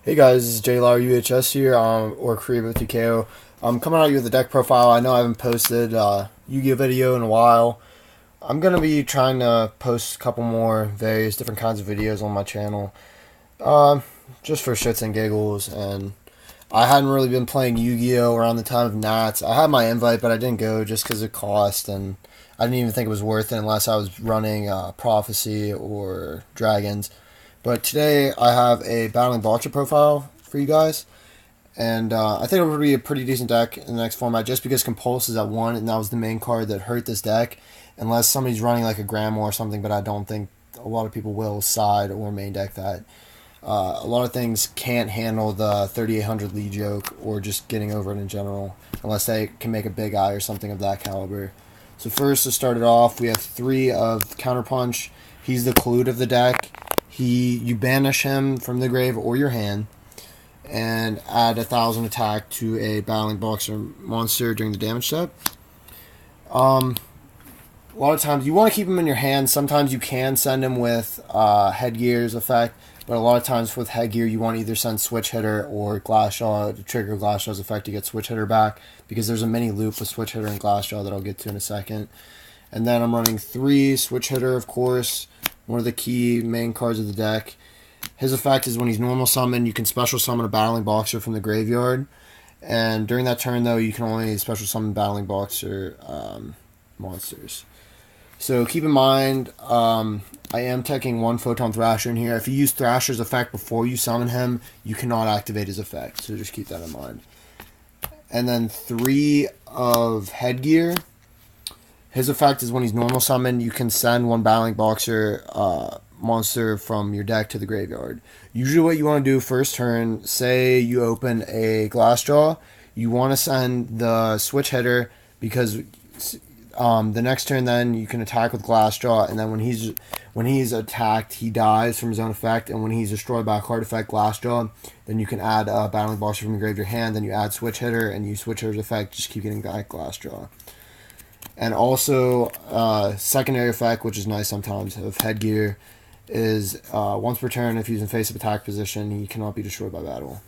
Hey guys, this is JLR UHS here, or Korea with TKO. I'm coming at you with a deck profile. I know I haven't posted a Yu-Gi-Oh video in a while. I'm going to be trying to post a couple more various different kinds of videos on my channel. Just for shits and giggles, and I hadn't really been playing Yu-Gi-Oh around the time of Nats. I had my invite, but I didn't go just because of cost, and I didn't even think it was worth it unless I was running Prophecy or Dragons. But today I have a Battling Boxer profile for you guys, and I think it would be a pretty decent deck in the next format just because Compulse is at 1, and that was the main card that hurt this deck, unless somebody's running like a Grandma or something, but I don't think a lot of people will side or main deck that. A lot of things can't handle the 3800 lead joke or just getting over it in general, unless they can make a big eye or something of that caliber. So first, to start it off, we have 3 of Counterpunch. He's the Collude of the deck. You banish him from the grave or your hand, and add 1000 attack to a Battling Boxer monster during the damage step. A lot of times you want to keep him in your hand. Sometimes you can send him with Headgear's effect, but a lot of times with Headgear you want to either send Switch Hitter or Glassjaw to trigger Glassjaw's effect to get Switch Hitter back, because there's a mini loop with Switch Hitter and Glassjaw that I'll get to in a second. And then I'm running 3 Switch Hitter, of course, one of the key main cards of the deck. His effect is when he's normal summoned, you can special summon a Battling Boxer from the graveyard. And during that turn, though, you can only special summon Battling Boxer monsters. So keep in mind, I am taking 1 Photon Thrasher in here. If you use Thrasher's effect before you summon him, you cannot activate his effect. So just keep that in mind. And then 3 of Headgear. His effect is when he's normal summoned, you can send 1 Battling Boxer monster from your deck to the graveyard. Usually what you want to do first turn, say you open a Glassjaw, you want to send the Switch Hitter, because the next turn then you can attack with Glassjaw, and then when he's attacked, he dies from his own effect, and when he's destroyed by a card effect, Glassjaw, then you can add a Battling Boxer from your grave to your hand, then you add Switch Hitter, and you Switch Hitter's effect, just keep getting back Glassjaw. And also, secondary effect, which is nice sometimes, of Headgear, is once per turn, if he's in face-up attack position, he cannot be destroyed by battle.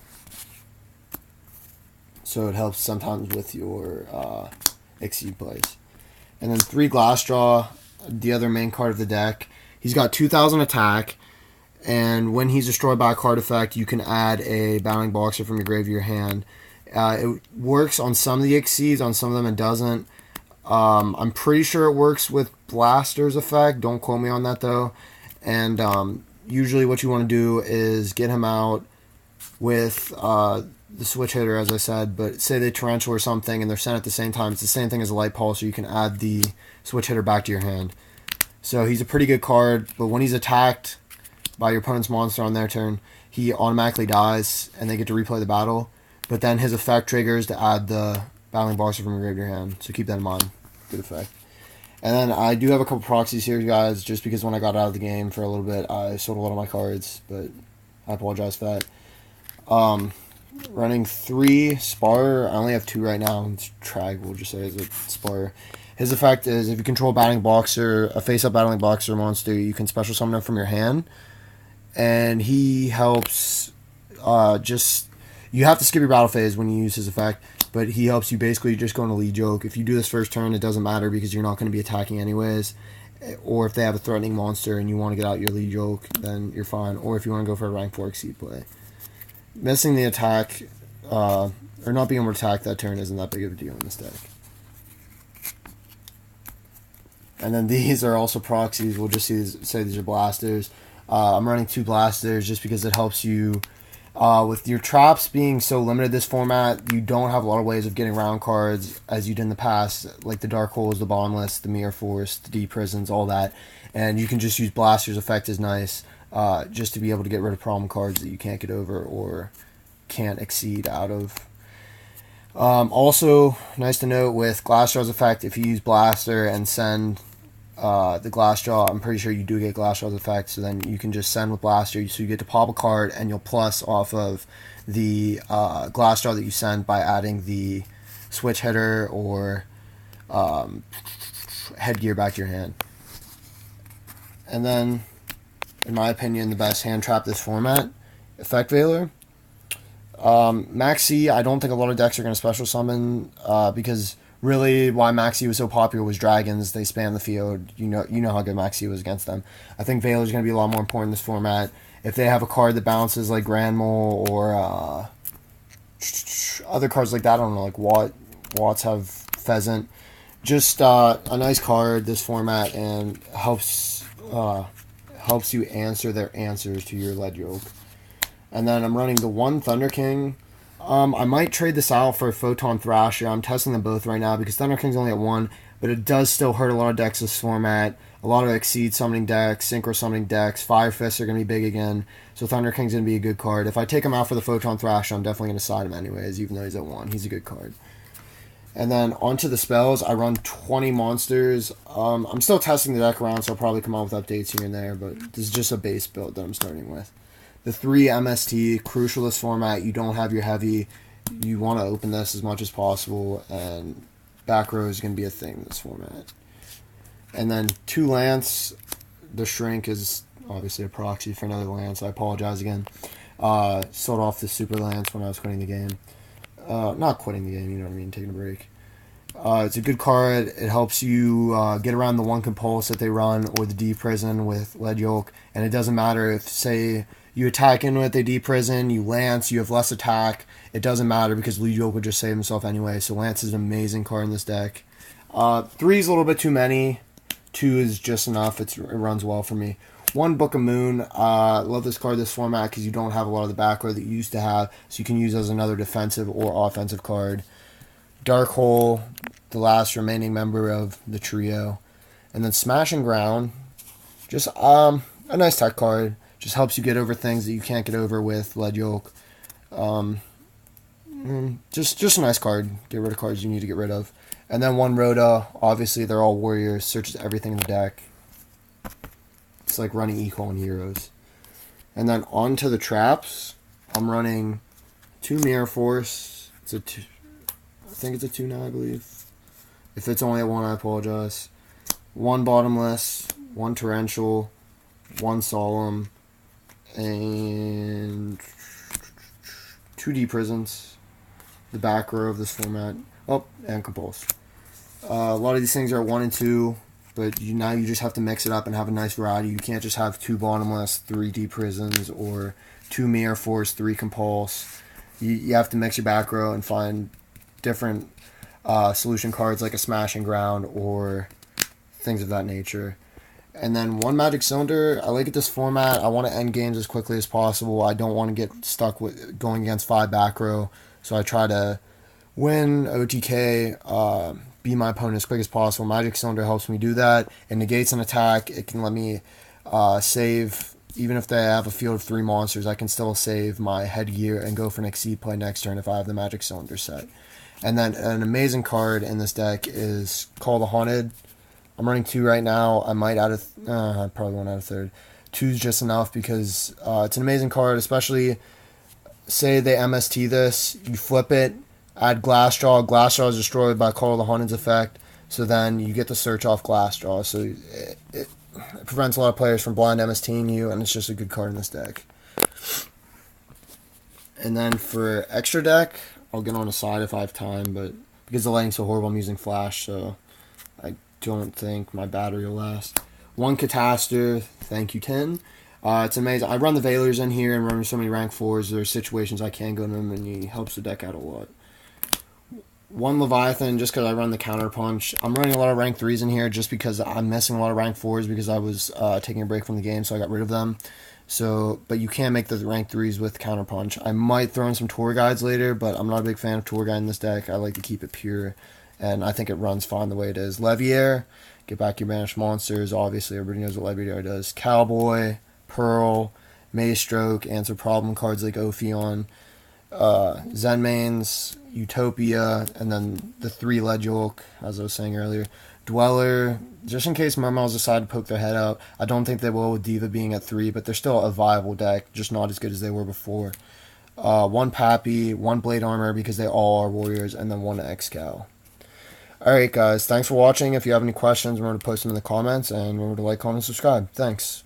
So it helps sometimes with your Exceed plays. And then 3 Glassjaw, the other main card of the deck. He's got 2000 attack, and when he's destroyed by a card effect, you can add a Battling Boxer from your grave to your hand. It works on some of the Exceeds, on some of them it doesn't. I'm pretty sure it works with Blaster's effect. Don't quote me on that, though. And usually what you want to do is get him out with the Switch Hitter, as I said. But say they Tarantula or something and they're sent at the same time. It's the same thing as a Light Pulse, so you can add the Switch Hitter back to your hand. So he's a pretty good card, but when he's attacked by your opponent's monster on their turn, he automatically dies and they get to replay the battle. But then his effect triggers to add the Battling Boxer from your grave to your hand. So keep that in mind. Good effect. And then I do have a couple proxies here, guys, just because when I got out of the game for a little bit, I sold a lot of my cards, but I apologize for that. Running 3 Spar. I only have 2 right now. It's Trag, we'll just say, is a Spar. His effect is if you control Battling Boxer, a face-up Battling Boxer monster, you can special summon him from your hand. And he helps you have to skip your battle phase when you use his effect, but he helps you basically just go into lead joke. If you do this first turn, it doesn't matter because you're not going to be attacking anyways. Or if they have a threatening monster and you want to get out your lead joke, then you're fine. Or if you want to go for a rank 4 Exceed play. Missing the attack, or not being able to attack that turn isn't that big of a deal in this deck. And then these are also proxies. We'll just say these are blasters. I'm running 2 blasters just because it helps you. With your traps being so limited this format, you don't have a lot of ways of getting around cards as you did in the past, like the Dark Holes, the Bondless, the Mirror Force, the D Prisons, all that. And you can just use Blaster's effect is nice, just to be able to get rid of problem cards that you can't get over or can't exceed out of. Also, nice to note with Glassjaw's effect, if you use Blaster and send the Glassjaw, I'm pretty sure you do get Glassjaw's effect, so then you can just send with Blaster, so you get to pop a card, and you'll plus off of the Glassjaw that you send by adding the Switch Hitter or Headgear back to your hand. And then, in my opinion, the best hand trap this format, Effect Veiler. Maxi, I don't think a lot of decks are going to special summon because really why Maxi was so popular was dragons. They spam the field. You know how good Maxi was against them. I think Veiler is going to be a lot more important in this format. If they have a card that bounces like Grand Mole or other cards like that, I don't know, like Watts have Pheasant. Just a nice card this format and helps you answer their answers to your Lead Yoke. And then I'm running the one Thunder King. I might trade this out for Photon Thrasher. I'm testing them both right now because Thunder King's only at 1, but it does still hurt a lot of decks this format. A lot of Exceed summoning decks, Synchro summoning decks, Fire Fists are going to be big again, so Thunder King's going to be a good card. If I take him out for the Photon Thrasher, I'm definitely going to side him anyways, even though he's at 1. He's a good card. And then onto the spells, I run 20 monsters. I'm still testing the deck around, so I'll probably come out with updates here and there, but this is just a base build that I'm starting with. The 3 MST, crucial this format. You don't have your heavy. You want to open this as much as possible, and back row is going to be a thing in this format. And then 2 Lance. The Shrink is obviously a proxy for another Lance. I apologize again. Sold off the Super Lance when I was quitting the game. Not quitting the game, you know what I mean, taking a break. It's a good card. It helps you get around the 1 Compulse that they run or the D-Prison with Lead Yoke. And it doesn't matter if, say, you attack in with a D-Prison, you Lance, you have less attack. It doesn't matter because Lead Yoke would just save himself anyway. So Lance is an amazing card in this deck. 3 is a little bit too many. 2 is just enough. It runs well for me. 1 Book of Moon. Love this card, this format, because you don't have a lot of the back row that you used to have, so you can use as another defensive or offensive card. Dark Hole, the last remaining member of the trio. And then Smashing Ground, just a nice tech card. Just helps you get over things that you can't get over with Lead Yoke. Just a nice card. Get rid of cards you need to get rid of. And then 1 Rhoda, obviously they're all warriors, searches everything in the deck. It's like running Equal on Heroes. And then onto the traps, I'm running 2 Mirror Force. It's a 2, I think it's a 2 now, I believe. If it's only at 1, I apologize. 1 Bottomless, 1 Torrential, 1 Solemn, and 2 D-Prisons. The back row of this format. Oh, and Compulse. A lot of these things are 1 and 2, but now you just have to mix it up and have a nice variety. You can't just have 2 Bottomless, 3 D-Prisons, or 2 Mirror Force, 3 Compulse. You have to mix your back row and find different solution cards like a Smashing Ground or things of that nature. And then 1 Magic Cylinder. I like it this format. I want to end games as quickly as possible. I don't want to get stuck with going against 5 back row, so I try to win OTK, be my opponent as quick as possible. Magic Cylinder helps me do that. It negates an attack. It can let me save, even if they have a field of 3 monsters, I can still save my headgear and go for an Exceed play next turn if I have the Magic Cylinder set. And then an amazing card in this deck is Call the Haunted. I'm running 2 right now. I might add I probably won't add a third. 2's just enough because it's an amazing card, especially say they MST this, you flip it, add Glassjaw. Glassjaw is destroyed by Call of the Haunted's effect, so then you get to search off Glassjaw. So it prevents a lot of players from blind MSTing you, and it's just a good card in this deck. And then for extra deck, I'll get on a side if I have time, but because the lighting's so horrible, I'm using flash, so I don't think my battery will last. 1 Catastor, thank you, 10. It's amazing. I run the Veilers in here and run so many rank 4s. There's situations I can go to him, and he helps the deck out a lot. 1 Leviathan, just because I run the Counterpunch. I'm running a lot of rank 3s in here just because I'm missing a lot of rank 4s because I was taking a break from the game, so I got rid of them. So, but you can make the rank 3s with Counterpunch. I might throw in some Tour Guides later, but I'm not a big fan of Tour Guide in this deck. I like to keep it pure, and I think it runs fine the way it is. Leviair, get back your banished monsters. Obviously, everybody knows what Leviair does. Cowboy, Pearl, Maestroke, answer problem cards like Ophion, Zenmaines, Utopia, and then the 3 Lead Yoke, as I was saying earlier. Dweller, just in case Murmels decide to poke their head out. I don't think they will with Diva being at 3, but they're still a viable deck, just not as good as they were before. 1 Pappy, 1 Blade Armor because they all are warriors, and then 1 Excal. Alright guys, thanks for watching. If you have any questions, remember to post them in the comments, and remember to like, comment, and subscribe. Thanks.